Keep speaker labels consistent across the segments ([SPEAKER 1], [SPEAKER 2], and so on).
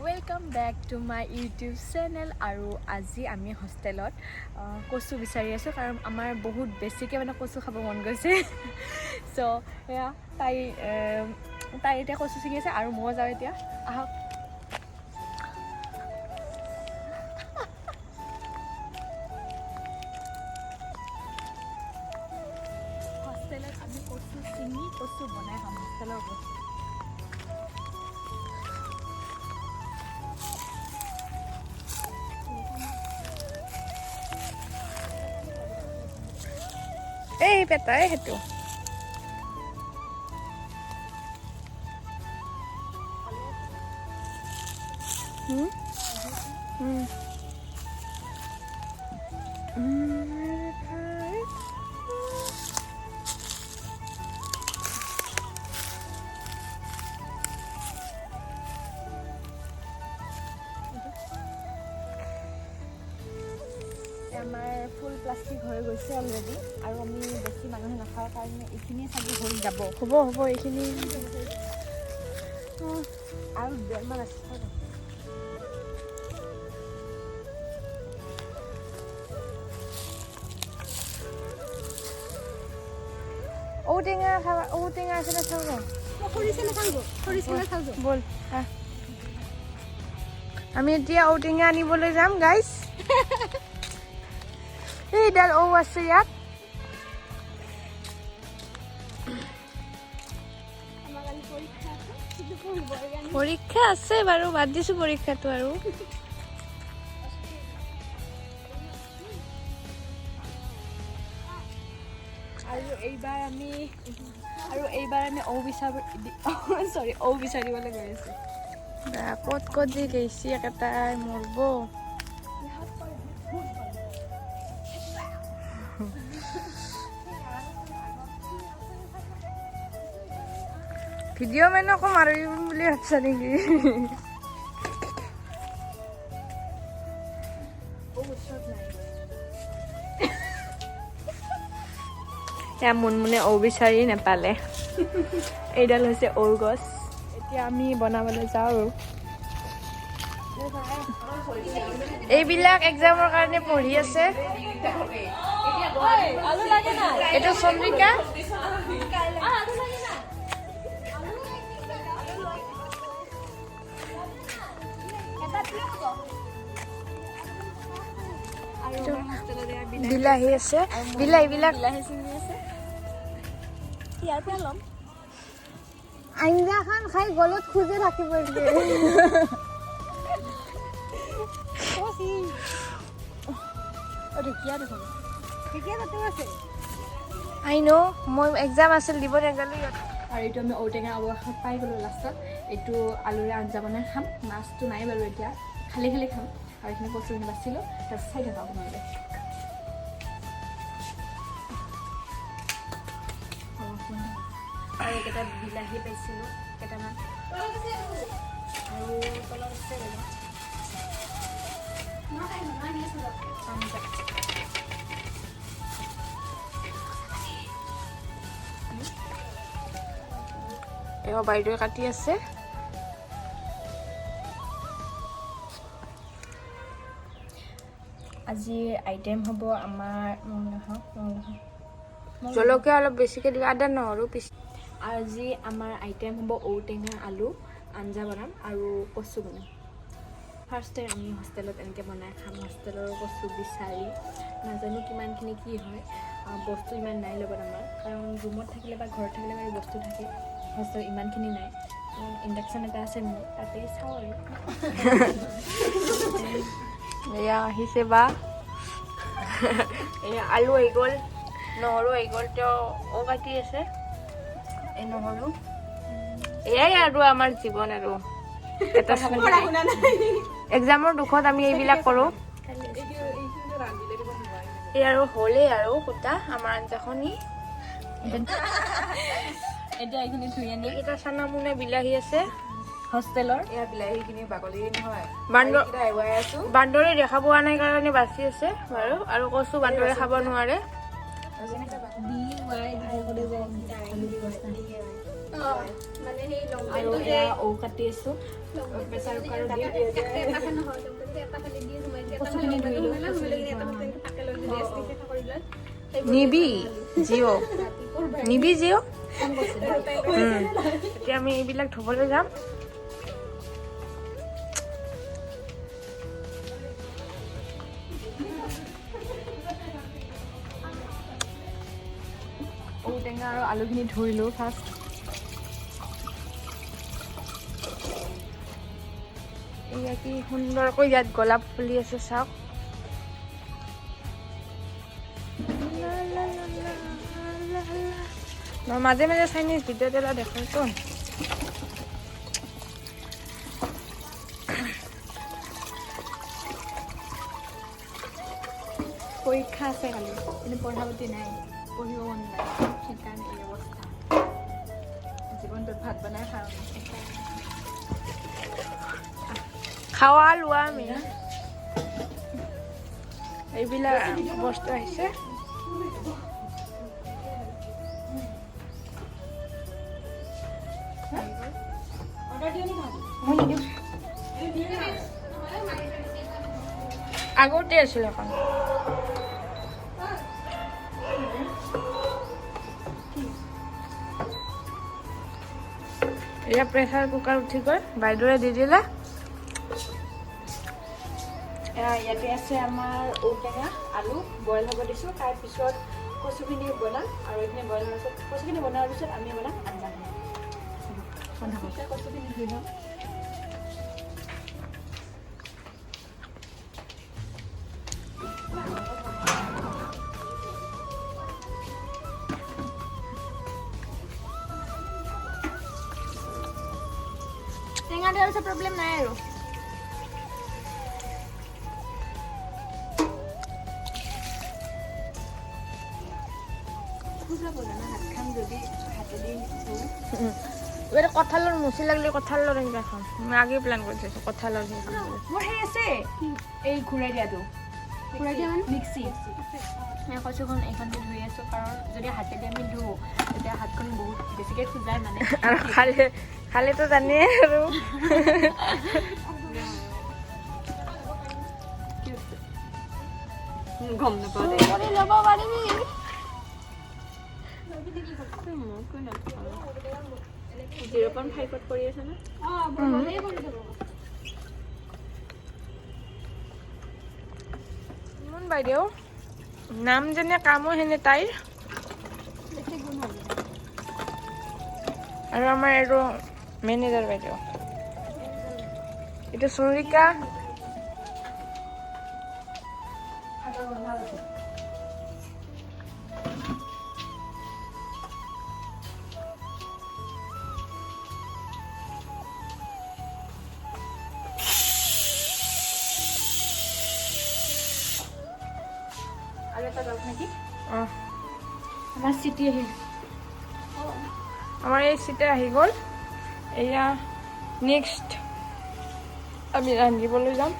[SPEAKER 1] Welcome back to my YouTube channel. আৰু আজি আমি হোষ্টেলত কচু বিচাৰি আছোঁ কাৰণ আমাৰ বহুত বেছিকৈ মানে কচু খাব মন গৈছে। চ' সেয়া তাই এতিয়া কচু ছিঙি আছে আৰু মই যাওঁ এতিয়া। আহক। হোষ্টেলত আমি কচু ছিঙি কচু বনাই খাম হোষ্টেলৰ বস্তু। এই পেটাই সেইটো আমাৰ ফুল প্লাষ্টিক হৈ গৈছে অলৰেডি আৰু আমি বেছি মানুহে নাখাওঁ কাৰণে এইখিনিয়ে চাগে হৈ যাব। হ'ব এইখিনি আৰু ডেৰমান আছে। ঔটেঙা খাবা, ঔটেঙা আছে না চাব ব'ল। আমি এতিয়া ঔটেঙা আনিবলৈ যাম গাইজ। এইডাল ঔ আছে ইয়াত। পৰীক্ষা আছে বাৰু, বাদ দিছোঁ পৰীক্ষাটো। আৰু এইবাৰ আমি ঔ বিচাৰিবলৈ গৈ আছোঁ। ক'ত যে গৈছি একেটাই মৰব। ভিডিঅ' মানে আকৌ মাৰিম বুলি ভাবছা নেকি? মুনমুনে ঔ বিচাৰি নাপালে। এইডাল হৈছে ঔৰ গছ। এতিয়া আমি বনাবলৈ যাওঁ আৰু এইবিলাক এক্সামৰ কাৰণে পঢ়ি আছে। এইটো চন্দ্ৰিকা। বিলাহী আছে, বিলাহীবিলাক আঞ্জাখন খাই গলত খোজে থাকিব। আই ন মই এক্সাম আছিল দিব নাগালো। আৰু এইটো আমি ঔটেঙা অৱশেষত পাই গ'লোঁ লাষ্টত। এইটো আলুৰে আঞ্জা বনাই খাম। মাছটো নাই বাৰু এতিয়া, খালি খাম। আৰু এইখিনি কচুখিনি বাচিলোঁ, তাৰপিছত চাই থাকা আপোনালোকে। আৰু এইকেইটা বিলাহী পাইছিলোঁ কেইটামান, আৰু তলত আছে বাইদেৱে কাটি আছে। আজি আইটেম হ'ব আমাৰ জলকীয়া অলপ বেছিকৈ দিবা, আদা নহৰু পিছ। আজি আমাৰ আইটেম হ'ব ঔটেঙা আলু আঞ্জা বনাম আৰু কচু বনাম। ফাৰ্ষ্ট টাইম আমি হোষ্টেলত এনেকৈ বনাই খাম। হোষ্টেলৰ কচু বিচাৰি নাজানো কিমানখিনি কি হয়। বস্তু ইমান নাই লগত আমাৰ, কাৰণ ৰুমত থাকিলে বা ঘৰত থাকিলে বাৰু বস্তু থাকে। হোষ্টেলত ইমানখিনি নাই। ইণ্ডাকশ্যন এটা আছে মোৰ, তাতে চাওঁ আৰু। এয়া আহিছে বা এয়া আলু আহি গ'ল, নহৰু আহি গ'ল। তেওঁ কাটি আছে এই নহৰু। এয়াই আৰু আমাৰ জীৱন আৰু এটা এক্সামৰ দুখত আমি এইবিলাক কৰোঁ। এই আৰু হ'লেই আৰু সূতা আমাৰ আঞ্জাখনি। এতিয়া এইখিনি ধুই আনি এটা চানা মুনে বিলাহী আছে হোষ্টেলৰ। এয়া বিলাহীখিনি বাকলি নহয়, বান্দৰে দেখা পোৱা নাই কাৰণে বাচি আছে বাৰু। আৰু কচু বান্দৰে খাব নোৱাৰে।
[SPEAKER 2] মানে সেই লং
[SPEAKER 1] আৰু
[SPEAKER 2] পেণ্টটো যে
[SPEAKER 1] এয়া ঔ কাটি আছোঁ প্ৰেছাৰ কুকাৰত দি
[SPEAKER 2] এটা নহয় লং পেণ্টটো এটা ফালে দিয়ে সোমাই দিয়ে এটা
[SPEAKER 1] কচুখিনি ধুই লওঁ,
[SPEAKER 2] এটা
[SPEAKER 1] কচুখিনি
[SPEAKER 2] এটা
[SPEAKER 1] ধোৱা
[SPEAKER 2] পেণ্টটো পাকে লৈ দিয়ে ষ্টিফ কৰি লয়
[SPEAKER 1] নিবি জিঅ' নিবি জিঅ'
[SPEAKER 2] ফোন কৰিছিল
[SPEAKER 1] এতিয়া আমি এইবিলাক ধুবলৈ যাম ঔটেঙা আৰু আলুখিনি ধুইলোঁ ফাৰ্ষ্ট এয়া কি সুন্দৰকৈ ইয়াত গোলাপ ফুলি আছে চাওক মই মাজে মাজে চাইনিজ ভিডিঅ'ত এটা দেখাইছো পৰীক্ষা আছে কালি কিন্তু পঢ়া পাতি নাই পঢ়িব মন নাই সেইকাৰণে এই অৱস্থা জীৱনটোত ভাত বনাই খাওঁ খাৱা লোৱা আমি এইবিলাক বস্তু আহিছে আগতে আছিল এখন এয়া প্ৰেছাৰ কুকাৰ উঠি গৈ বাইদেউৱে দি দিলে ইয়াতে আছে আমাৰ ঔটেঙা আলু বইল হ'ব দিছোঁ তাৰপিছত কচুখিনি বনাম আৰু এইখিনি বইল হোৱাৰ পিছত কচুখিনি বনোৱাৰ পিছত আমি বনাম আঞ্জা কচুখিনি ধুই লওঁ টেঙা দিয়াৰ পিছত প্ৰব্লেম নাই আৰু এটা কঁঠালৰ মুচি লাগিলে কঁঠালৰ এনেকুৱা খাম মই আগেই প্লেন কৰি থৈছোঁ কঁঠালৰ মোৰ সেই আছে এই ঘূৰাই দিয়াটো ঘূৰাই দিয়া মানে মিক্সি মই কৈছোঁখন এইখন ধুই আছোঁ কাৰণ যদি হাতেদি আমি ধুওঁ তেতিয়া হাতখন বহুত বেছিকৈ খোজায় মানে আৰু খালেতো জানেই আৰু গম নাপাওঁ ল'ব পাৰিবি কৰি আছে না বাইদেউ নাম যেনে কামো সেনে তাইৰ আৰু আমাৰ এইটো মেনেজাৰ বাইদেউ এইটো চন্দ্ৰিকা আৰু এটা যাওক নেকি আমাৰ চিটি আহিল আমাৰ এই চিটি আহি গ'ল এয়া নেক্সট আমি ৰান্ধিবলৈ যাম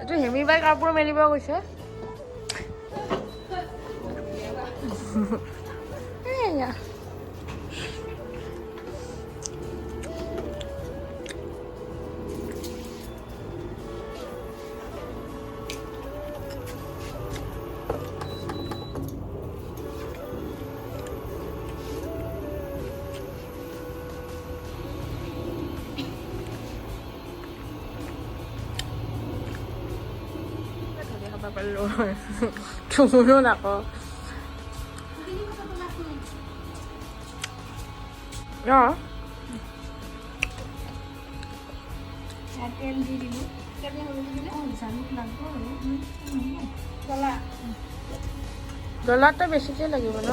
[SPEAKER 1] এইটো হেমিবাই কাপোৰ মেলিব গৈছে এয়া তুমনো নাকো তেল দি দিলোঁ জ্বলাটো বেছিকৈ লাগিব ন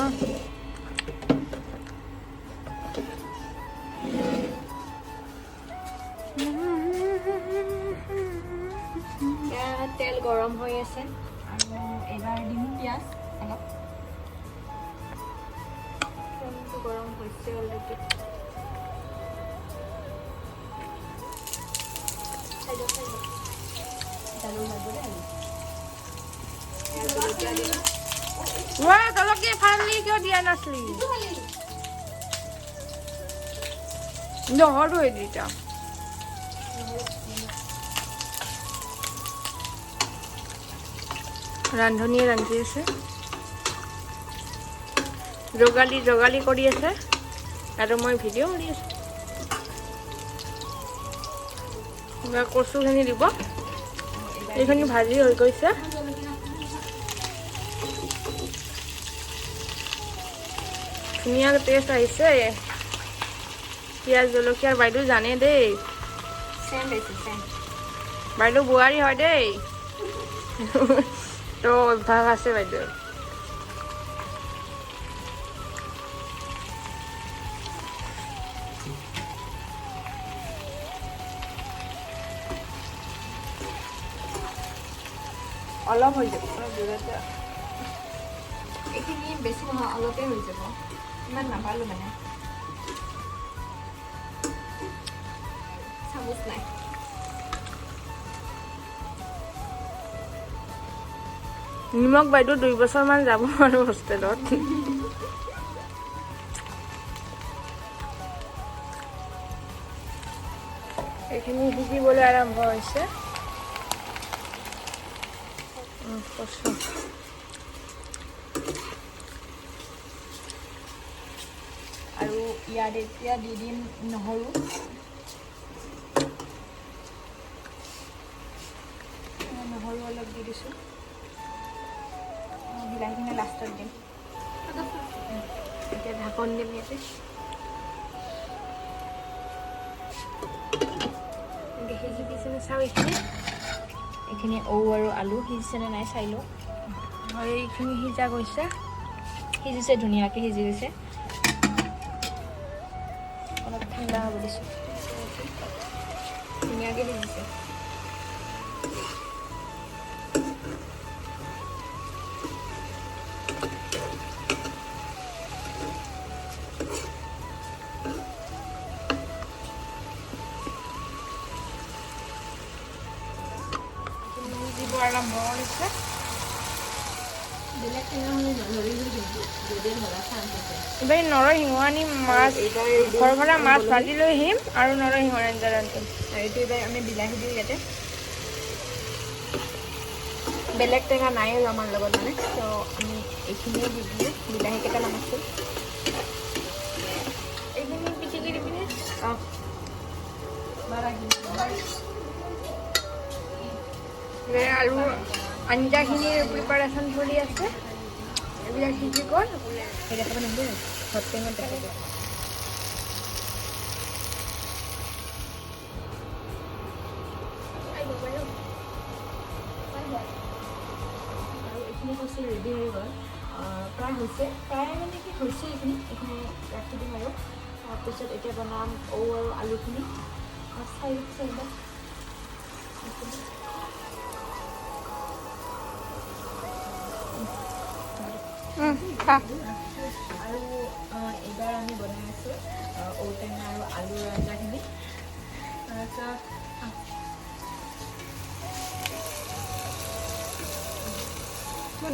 [SPEAKER 1] তেল গৰম হৈ আছে আৰু এইবাৰ দিম পিঁয়াজ অলপ তেলটো গৰম হৈছে অলৰেডি তলকে ফালি কিয় দিয়া নাছিলি নহৰু এতিয়া ৰান্ধনীয়ে ৰান্ধি আছে যোগালী কৰি আছে আৰু মই ভিডিঅ' কৰি আছোঁ কচুখিনি দিব এইখিনি ভাজি হৈ গৈছে ধুনীয়া টেষ্ট আহিছে পিঁয়াজ জলকীয়াৰ বাইদেউ জানে দেই বাইদেউ বোৱাৰী হয় দেই তো অভ্যাস আছে বাইদেউ অলপ হৈ যাব এইখিনি বেছি নহয় অলপে হৈ যাব ইমান নাপালোঁ মানে চামুচ নাই নিমখ বাইদেউ 2 বছৰমান যাব আৰু হোষ্টেলত এইখিনি শিকিবলৈ আৰম্ভ হৈছে আৰু ইয়াত এতিয়া দি দিম নহৰু অলপ দি দিছোঁ বিলাহীখিনি লাষ্টত দিম এতিয়া ঢাকন দিম ইয়াতে এনেকৈ সিজিছেনে চাওঁ এইখিনি ঔ আৰু আলু সিজিছেনে নাই চাই লওঁ হয় এইখিনি সিজা গৈছে সিজিছে ধুনীয়াকৈ সিজি গৈছে অলপ ঠাণ্ডা হ'ব দিছোঁ ধুনীয়াকৈ সিজিছে আৰম্ভ কৰিছে এইবাৰ নৰসিংহ আনি মাছ ঘৰভৰা মাছ ভাজি লৈ আহিম আৰু নৰসিংহৰ আঞ্জা ৰান্ধিম এইটো এইবাৰ আমি বিলাহী দিওঁ ইয়াতে বেলেগ টেঙা নাই আৰু আমাৰ লগত মানে তো আমি এইখিনিয়ে দি দিলোঁ বিলাহী কেইটামান আছিল এইখিনি পিটিকি দি পিনে আৰু আঞ্জাখিনিৰ প্ৰিপাৰেশ্যন চলি আছে এইবিলাক সিজি গ'ল সেই দেখাব নিদিওঁ হট টেঙত দেখাব আৰু এইখিনি বস্তু ৰেডি হৈ গ'ল প্ৰায় হৈছে প্ৰায় মানে কি হৈছে এইখিনি ৰাখি দিম আৰু তাৰপিছত এতিয়া বনাম ঔ আৰু আলুখিনি চাই আৰু এইবাৰ আমি বনাই আছোঁ ঔটেঙা আৰু আলুৰ আঞ্জাখিনি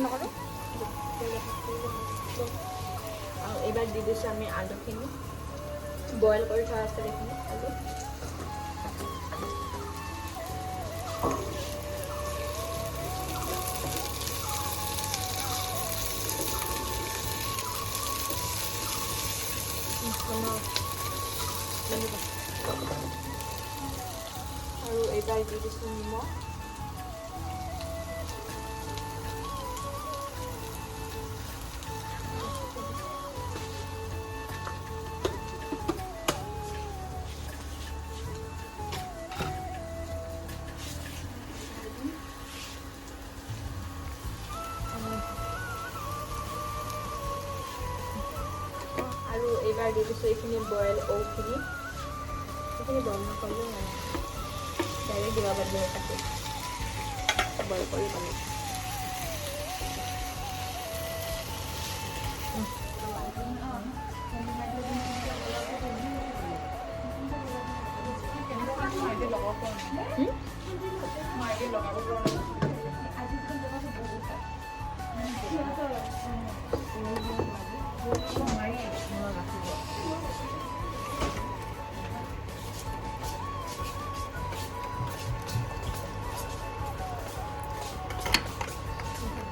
[SPEAKER 1] নকৰোঁ আৰু এইবাৰ দি দিছোঁ আমি আলুখিনি বইল কৰি থোৱা আছে এইখিনি আলু আৰু এইবাৰ দি দিছোঁ নিমখ আৰু এইবাৰ দি দিছোঁ এইখিনি বইল ঔখিনি এইখিনি বইল নকৰিলেও মানে ডাইৰেক্ট দিব পাৰিব কাটি বইল কৰি পানী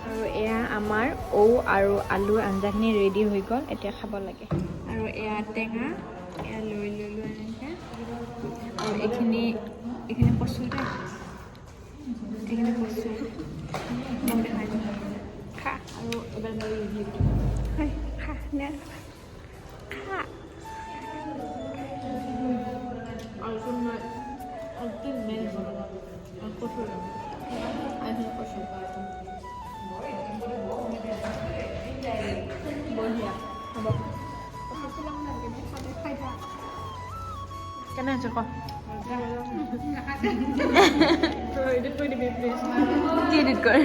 [SPEAKER 1] আৰু এয়া আমাৰ ঔ আৰু আলুৰ আঞ্জাখিনি ৰেডি হৈ গ'ল এতিয়া খাব লাগে আৰু এয়া টেঙা এয়া লৈ ল'লোঁ এনেকৈ আৰু এইখিনি কচু দে এইখিনি কচু মই দেখাই দিম খা আৰু এবাৰ মই ৰিভিউ দিম হয় খা নে খা ultimate কচু কচু বঢ়িয়া হ'ব কেনে আছে ক কি এডিট কৰে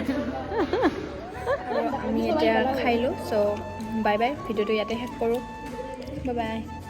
[SPEAKER 1] আৰু আমি এতিয়া খাই লওঁ চ' বাই বাই ভিডিঅ'টো ইয়াতে শেষ কৰোঁ বাই বাই